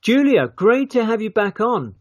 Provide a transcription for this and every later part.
Julia, great to have you back on.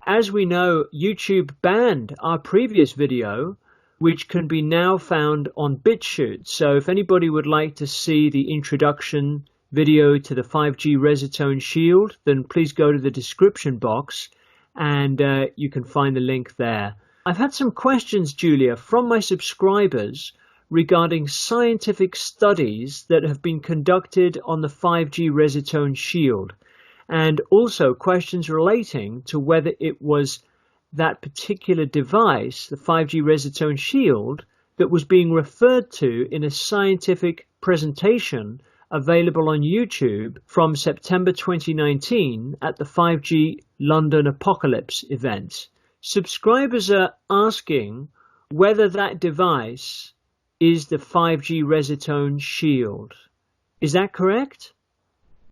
As we know, YouTube banned our previous video, which can be now found on BitChute. So if anybody would like to see the introduction video to the 5G Rezotone Shield, then please go to the description box and you can find the link there. I've had some questions, Julia, from my subscribers regarding scientific studies that have been conducted on the 5G Rezotone Shield, and also questions relating to whether it was that particular device, the 5G Rezotone Shield, that was being referred to in a scientific presentation available on YouTube from September 2019 at the 5G London Apocalypse event. Subscribers are asking whether that device is the 5G Rezotone Shield. Is that correct?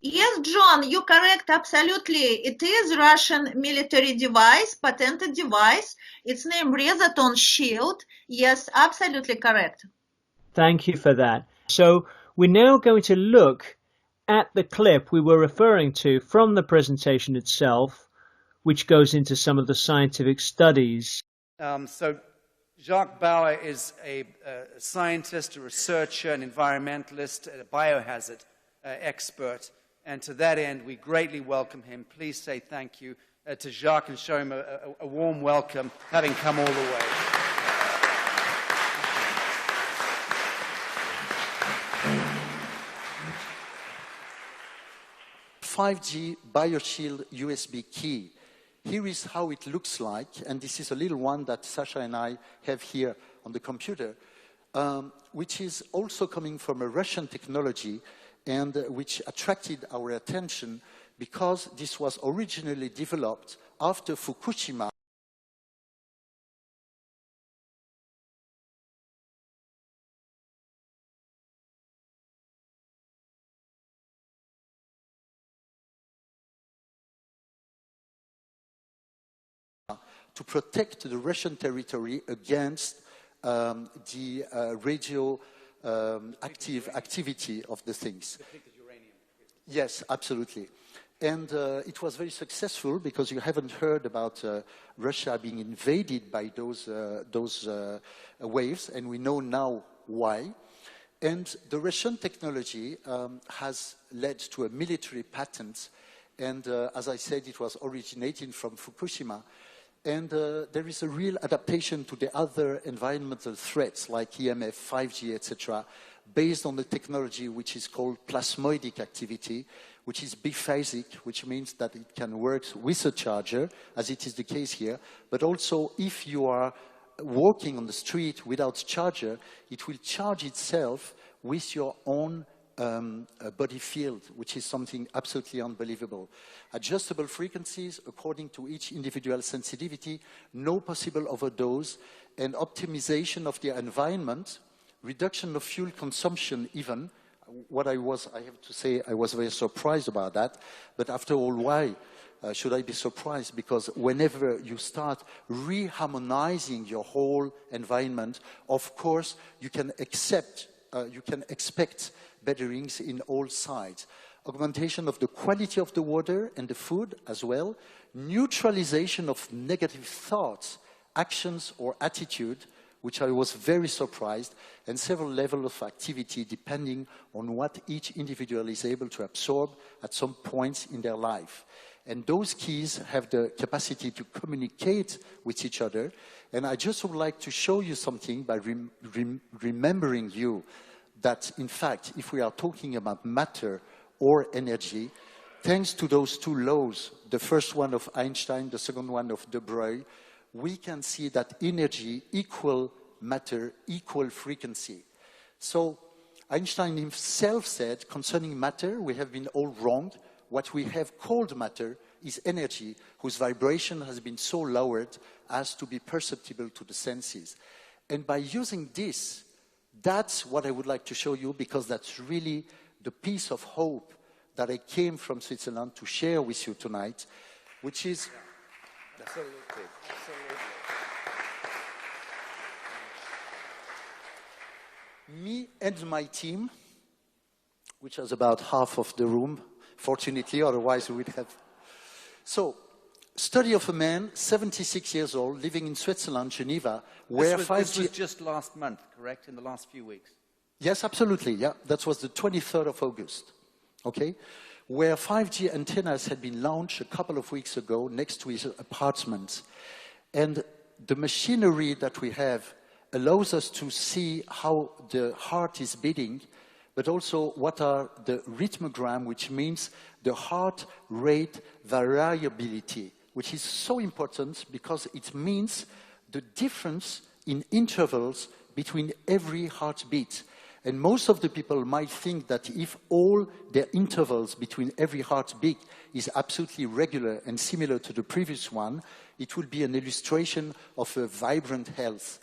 Yes, John, you're correct, absolutely. It is Russian military device, patented device. It's named Rezotone Shield. Yes, absolutely correct. Thank you for that. So we're now going to look at the clip we were referring to from the presentation itself, which goes into some of the scientific studies. So Jacques Bauer is a scientist, a researcher, an environmentalist, a biohazard expert. And to that end, we greatly welcome him. Please say thank you to Jacques and show him a warm welcome, having come all the way. 5G BioShield USB key. Here is how it looks like, and this is a little one that Sasha and I have here on the computer, which is also coming from a Russian technology and which attracted our attention because this was originally developed after Fukushima. To protect the Russian territory against the radioactive activity of the things. Yes, absolutely. And it was very successful because you haven't heard about Russia being invaded by those waves, and we know now why. And the Russian technology has led to a military patent, and as I said, it was originating from Fukushima. And there is a real adaptation to the other environmental threats like EMF, 5G, etc., based on the technology which is called plasmoidic activity, which is biphasic, which means that it can work with a charger, as it is the case here, but also if you are walking on the street without charger, it will charge itself with your own body field, which is something absolutely unbelievable. Adjustable frequencies according to each individual sensitivity, no possible overdose, and optimization of the environment, reduction of fuel consumption even. I have to say, I was very surprised about that. But after all, why should I be surprised? Because whenever you start reharmonizing your whole environment, of course, you can expect betterings in all sides. Augmentation of the quality of the water and the food as well. Neutralization of negative thoughts, actions or attitude, which I was very surprised, and several levels of activity depending on what each individual is able to absorb at some points in their life. And those keys have the capacity to communicate with each other. And I just would like to show you something by remembering you that, in fact, if we are talking about matter or energy, thanks to those two laws, the first one of Einstein, the second one of De Broglie, we can see that energy equal matter, equal frequency. So Einstein himself said, concerning matter, we have been all wrong. What we have called matter is energy, whose vibration has been so lowered as to be perceptible to the senses. And by using this, that's what I would like to show you, because that's really the piece of hope that I came from Switzerland to share with you tonight, which is... Yeah. Absolutely. Me and my team, which is about half of the room, fortunately, otherwise we would have So, study of a man, 76 years old, living in Switzerland, Geneva, where This 5G... was just last month, correct? In the last few weeks? Yes, absolutely, yeah. That was the 23rd of August, okay? Where 5G antennas had been launched a couple of weeks ago next to his apartment. And the machinery that we have allows us to see how the heart is beating, but also what are the rhythmogram, which means the heart rate variability, which is so important because it means the difference in intervals between every heartbeat. And most of the people might think that if all their intervals between every heartbeat is absolutely regular and similar to the previous one, it will be an illustration of a vibrant health.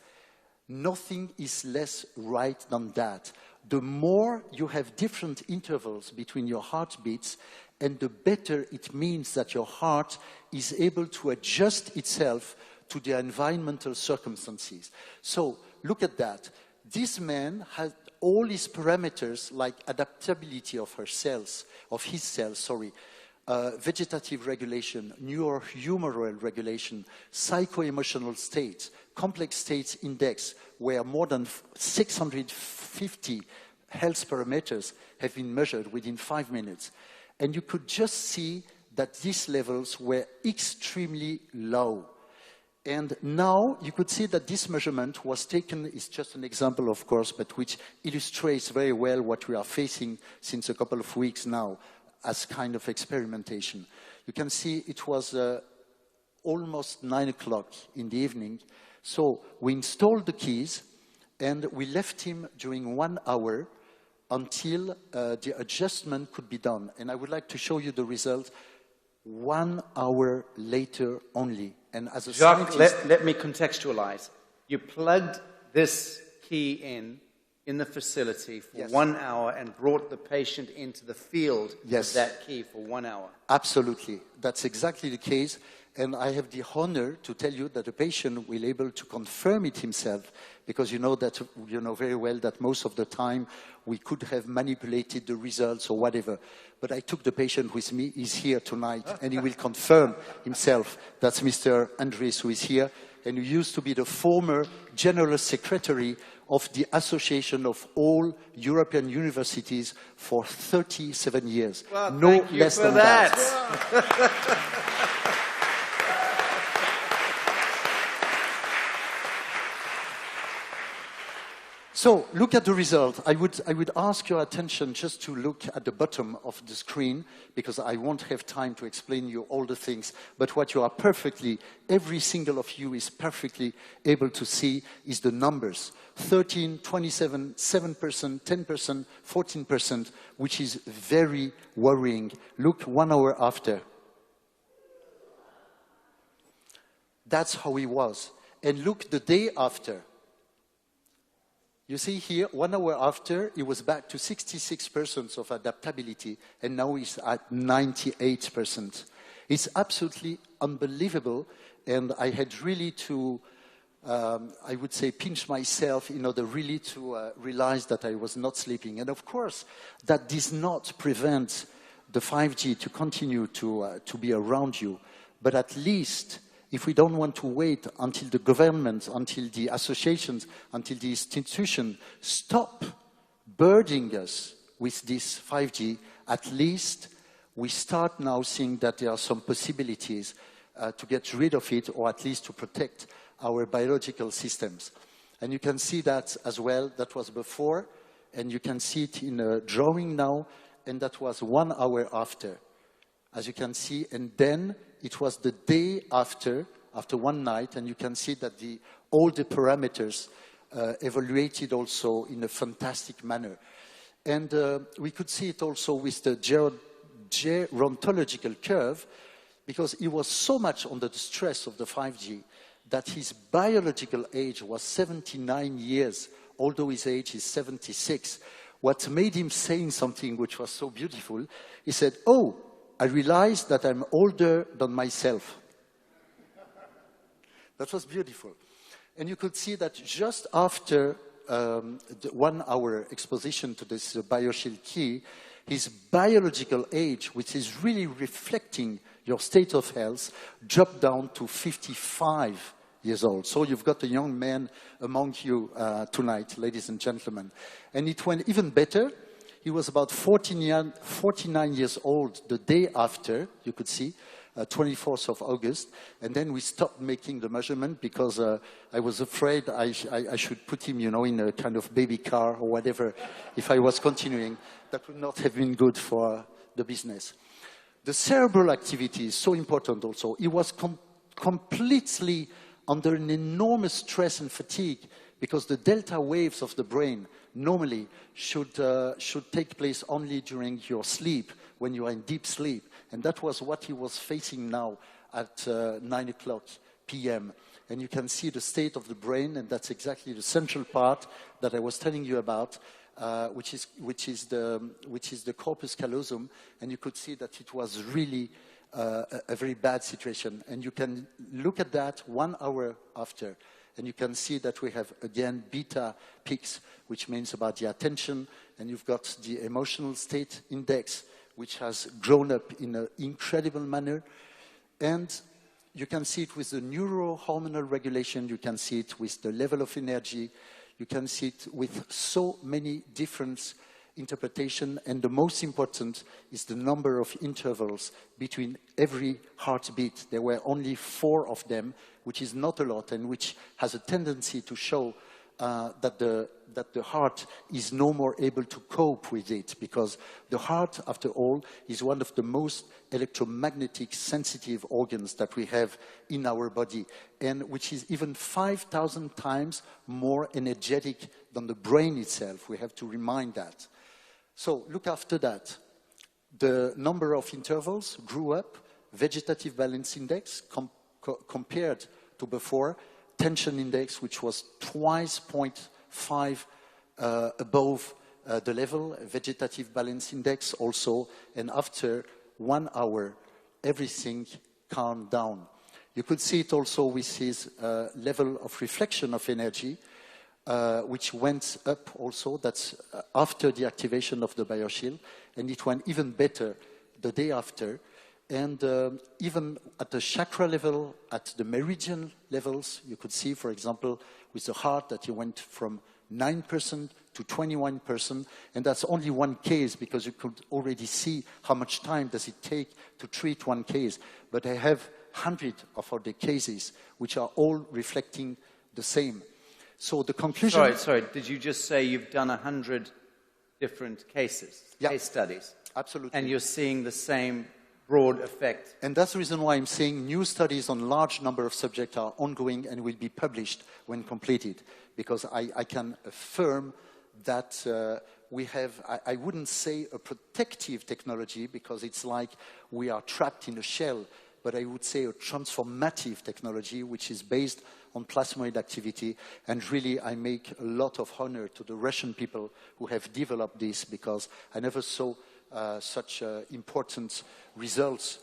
Nothing is less right than that. The more you have different intervals between your heartbeats, and the better it means that your heart is able to adjust itself to the environmental circumstances. So, look at that. This man had all his parameters, like adaptability of his cells, vegetative regulation, neurohumoral regulation, psycho-emotional states, complex states index, where more than 650 health parameters have been measured within 5 minutes. And you could just see that these levels were extremely low. And now you could see that this measurement was taken, is just an example, of course, but which illustrates very well what we are facing since a couple of weeks now as kind of experimentation. You can see it was almost 9 o'clock in the evening. So we installed the keys and we left him during 1 hour until the adjustment could be done. And I would like to show you the result 1 hour later only. And as a Jacques, scientist... let me contextualize. You plugged this key in the facility for Yes. 1 hour and brought the patient into the field Yes. with that key for 1 hour. Absolutely. That's exactly the case. And I have the honor to tell you that the patient will be able to confirm it himself, because you know very well that most of the time we could have manipulated the results or whatever. But I took the patient with me. He's here tonight, and he will confirm himself. That's Mr. Andres, who is here, and who used to be the former General Secretary of the Association of all European Universities for 37 years. Well, no thank you less for than that. So, look at the result. I would ask your attention just to look at the bottom of the screen, because I won't have time to explain you all the things. But what you are every single of you is perfectly able to see is the numbers. 13, 27, 7%, 10%, 14%, which is very worrying. Look 1 hour after. That's how he was. And look the day after. You see here, 1 hour after, he was back to 66% of adaptability, and now he's at 98%. It's absolutely unbelievable, and I had really to, I would say, pinch myself in order really to realize that I was not sleeping. And of course, that does not prevent the 5G to continue to be around you, but at least if we don't want to wait until the government, until the associations, until the institution stop burdening us with this 5G, at least we start now seeing that there are some possibilities to get rid of it, or at least to protect our biological systems. And you can see that as well. That was before, and you can see it in a drawing now, and that was 1 hour after, as you can see. And then it was the day after one night, and you can see that all the parameters evaluated also in a fantastic manner. And we could see it also with the gerontological curve, because he was so much under the stress of the 5G that his biological age was 79 years, although his age is 76. What made him saying something which was so beautiful, he said, "Oh, I realized that I'm older than myself." That was beautiful. And you could see that just after the 1 hour exposition to this BioShield key, his biological age, which is really reflecting your state of health dropped down to 55 years old. So you've got a young man among you tonight, ladies and gentlemen. And it went even better. He was about 49 years old the day after, you could see, 24th of August. And then we stopped making the measurement because I was afraid I should put him, in a kind of baby car or whatever. If I was continuing, that would not have been good for the business. The cerebral activity is so important also. He was completely under an enormous stress and fatigue because the delta waves of the brain normally should take place only during your sleep, when you are in deep sleep. And that was what he was facing now at 9 o'clock p.m. And you can see the state of the brain, and that's exactly the central part that I was telling you about, which is the corpus callosum. And you could see that it was really a very bad situation. And you can look at that 1 hour after, and you can see that we have, again, beta peaks, which means about the attention, and you've got the emotional state index, which has grown up in an incredible manner. And you can see it with the neurohormonal regulation, you can see it with the level of energy, you can see it with so many different interpretation, and the most important is the number of intervals between every heartbeat. There were only 4 of them, which is not a lot, and which has a tendency to show that the heart is no more able to cope with it, because the heart, after all, is one of the most electromagnetic sensitive organs that we have in our body, and which is even 5,000 times more energetic than the brain itself. We have to remind that. So look after that. The number of intervals grew up, vegetative balance index compared to before, tension index, which was twice 0.5 above the level, vegetative balance index also, and after 1 hour, everything calmed down. You could see it also with his level of reflection of energy, which went up also. That's after the activation of the BioShield, and it went even better the day after. And even at the chakra level, at the meridian levels, you could see, for example, with the heart, that you went from 9% to 21%, and that's only one case, because you could already see how much time does it take to treat one case. But I have hundreds of other cases, which are all reflecting the same. So the conclusion... Sorry, did you just say you've done 100 different cases, yeah, case studies? Absolutely. And you're seeing the same broad effect? And that's the reason why I'm saying new studies on large number of subjects are ongoing and will be published when completed, because I can affirm that we have, I wouldn't say a protective technology, because it's like we are trapped in a shell, but I would say a transformative technology, which is based on plasmoid activity. And really, I make a lot of honor to the Russian people who have developed this, because I never saw such important results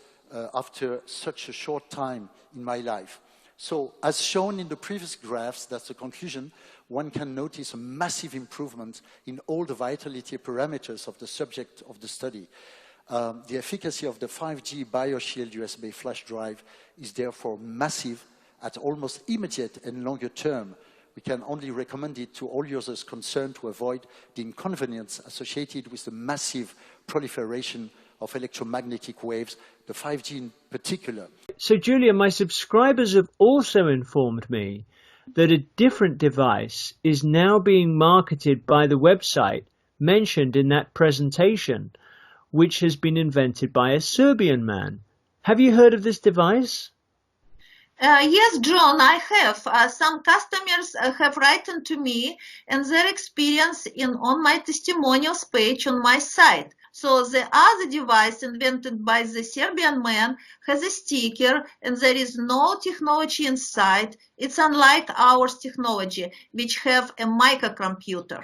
after such a short time in my life. So, as shown in the previous graphs, that's the conclusion, one can notice a massive improvement in all the vitality parameters of the subject of the study. The efficacy of the 5G BioShield USB flash drive is therefore massive at almost immediate and longer term. We can only recommend it to all users concerned to avoid the inconvenience associated with the massive proliferation of electromagnetic waves, the 5G in particular. So, Julia, my subscribers have also informed me that a different device is now being marketed by the website mentioned in that presentation, which has been invented by a Serbian man. Have you heard of this device? Yes, John, I have. Some customers have written to me and their experience on my testimonials page on my site. So the other device invented by the Serbian man has a sticker and there is no technology inside. It's unlike our technology, which have a microcomputer.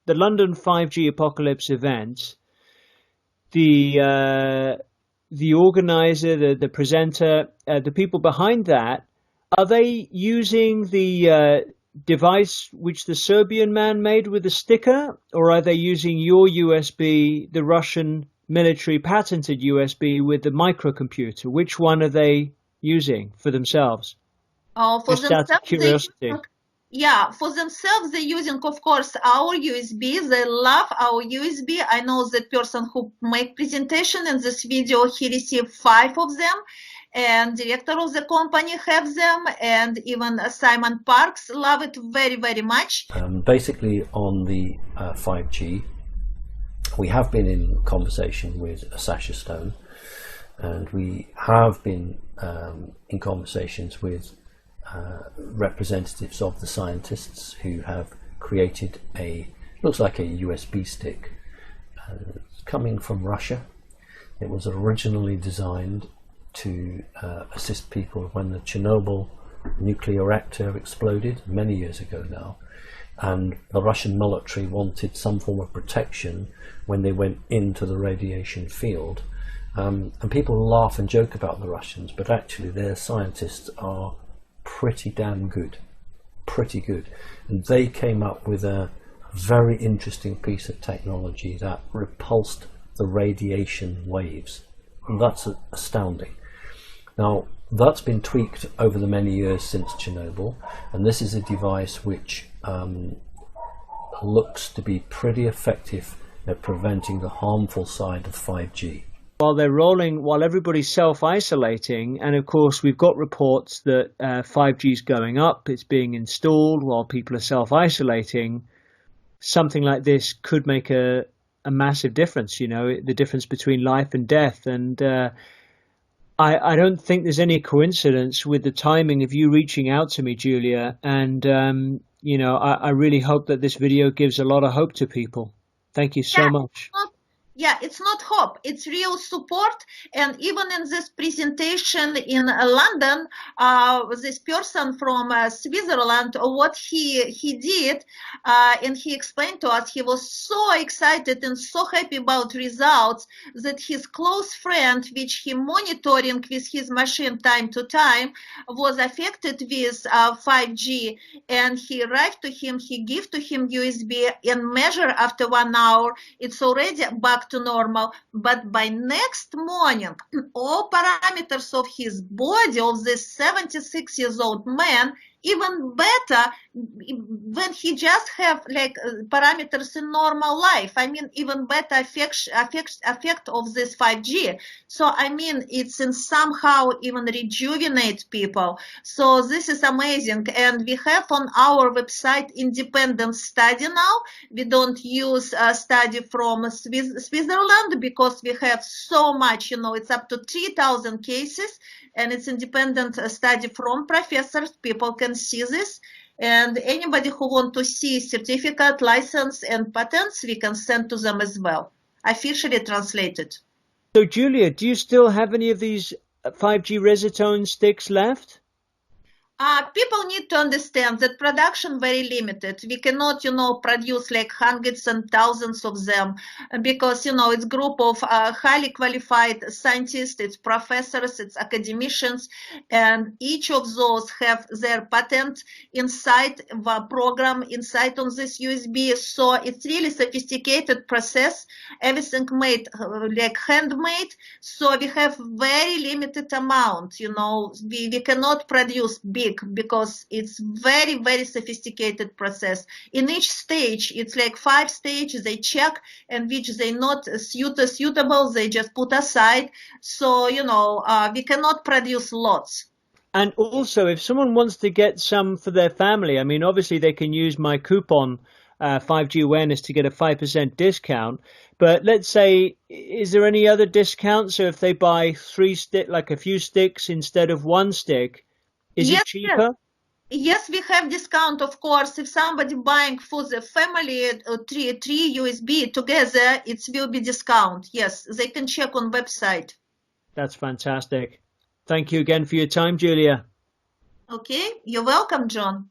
The London 5G Apocalypse event, the organizer, the presenter, the people behind that, are they using the device which the Serbian man made with the sticker, or are they using your USB, the Russian military patented USB with the microcomputer. Which one are they using for themselves? For Just out of themselves, curiosity. yeah, for themselves, they're using, of course, our USB. They love our USB. I know the person who made presentation in this video, he received 5 of them. And director of the company have them, and even Simon Parks love it very, very much. Basically, on the 5G, we have been in conversation with Sasha Stone, and we have been in conversations with representatives of the scientists who have created looks like a USB stick coming from Russia. It was originally designed to assist people when the Chernobyl nuclear reactor exploded many years ago now, and the Russian military wanted some form of protection when they went into the radiation field. And people laugh and joke about the Russians, but actually their scientists are pretty damn good, pretty good. And they came up with a very interesting piece of technology that repulsed the radiation waves. And that's astounding. Now, that's been tweaked over the many years since Chernobyl, and this is a device which looks to be pretty effective at preventing the harmful side of 5G. While everybody's self-isolating, and of course we've got reports that 5G is going up, it's being installed while people are self-isolating, something like this could make a massive difference, the difference between life and death. And I don't think there's any coincidence with the timing of you reaching out to me, Julia, and I really hope that this video gives a lot of hope to people. Thank you so much. Yeah, it's not hope, it's real support. And even in this presentation in London, this person from Switzerland, what he did, and he explained to us, he was so excited and so happy about results that his close friend, which he monitoring with his machine time to time, was affected with 5G. And he arrived to him, he gave to him USB and measure after 1 hour, it's already back to normal, but by next morning all parameters of his body, of this 76 years old man, even better when he just have like parameters in normal life. I mean, even better effect of this 5G. So I mean, it's in somehow even rejuvenate people. So this is amazing. And we have on our website independent study now. We don't use a study from Switzerland because we have so much, it's up to 3,000 cases, and it's independent study from professors. People can see this, and anybody who want to see certificate, license, and patents, we can send to them as well, officially translated. So Julia, do you still have any of these 5G Rezotone sticks left? People need to understand that production very limited. We cannot, produce like hundreds and thousands of them because, it's group of highly qualified scientists, it's professors, it's academicians, and each of those have their patent inside the program, inside on this USB. So it's really sophisticated process, everything made like handmade. So we have very limited amount, we cannot produce big because it's very, very sophisticated process. In each stage, it's like 5 stages they check, and which they not suitable, they just put aside. So, we cannot produce lots. And also, if someone wants to get some for their family, I mean, obviously they can use my coupon 5G Awareness to get a 5% discount. But let's say, is there any other discount? So if they buy a few sticks instead of 1 stick, is it cheaper? Yes, we have discount, of course. If somebody buying for the family 3 USB together, it will be discount. Yes, they can check on website. That's fantastic. Thank you again for your time, Julia. Okay, you're welcome, John.